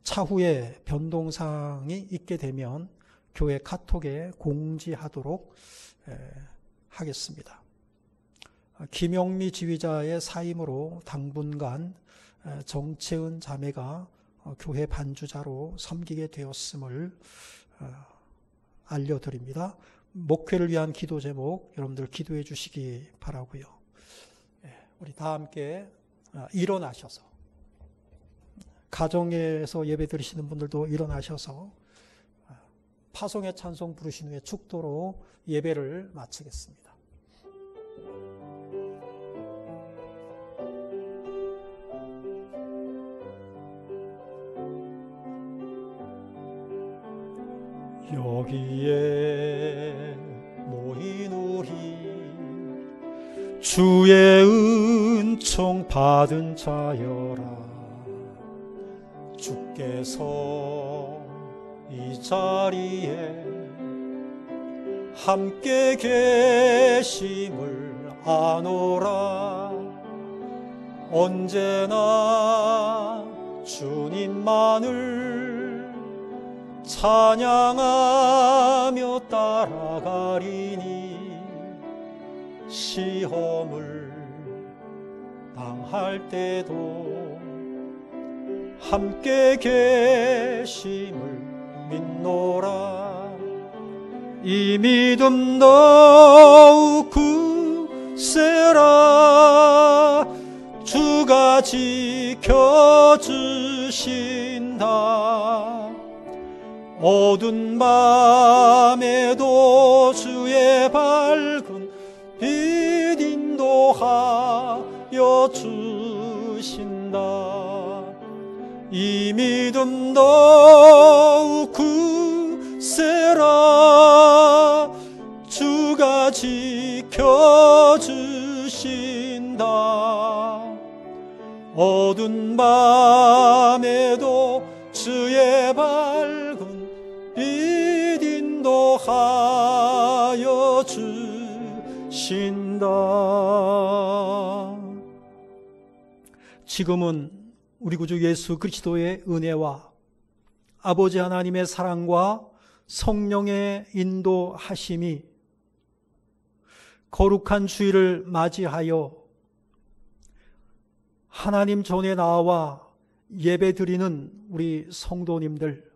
차후에 변동사항이 있게 되면 교회 카톡에 공지하도록 하겠습니다. 김영미 지휘자의 사임으로 당분간 정채은 자매가 교회 반주자로 섬기게 되었음을 알려드립니다. 목회를 위한 기도 제목 여러분들 기도해 주시기 바라고요. 우리 다 함께 일어나셔서 가정에서 예배 드리시는 분들도 일어나셔서 파송의 찬송 부르신 후에 축도로 예배를 마치겠습니다. 여기에 모인 우리 주의 은총 받은 자여라. 주께서 이 자리에 함께 계심을 아노라. 언제나 주님만을 찬양하며 따라가리니 시험을 당할 때도 함께 계심을 믿노라. 이 믿음 더욱 굳세라. 주가 지켜주신다. 어두운 밤에도 주의 밝은 빛 인도하여 주신다. 이 믿음 더욱 굳세라. 주가 지켜주신다. 어두운 밤에도 주의 밝은 빛 인도하여 주신다. 지금은 우리 구주 예수 그리스도의 은혜와 아버지 하나님의 사랑과 성령의 인도하심이 거룩한 주일을 맞이하여 하나님 전에 나와 예배드리는 우리 성도님들,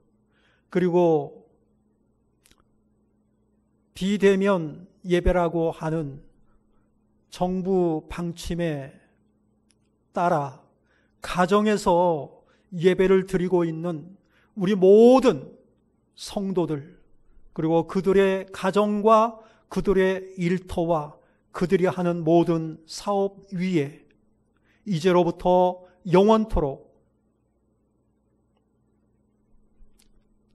그리고 비대면 예배라고 하는 정부 방침에 따라 가정에서 예배를 드리고 있는 우리 모든 성도들, 그리고 그들의 가정과 그들의 일터와 그들이 하는 모든 사업 위에 이제로부터 영원토록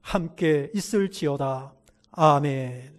함께 있을지어다. 아멘.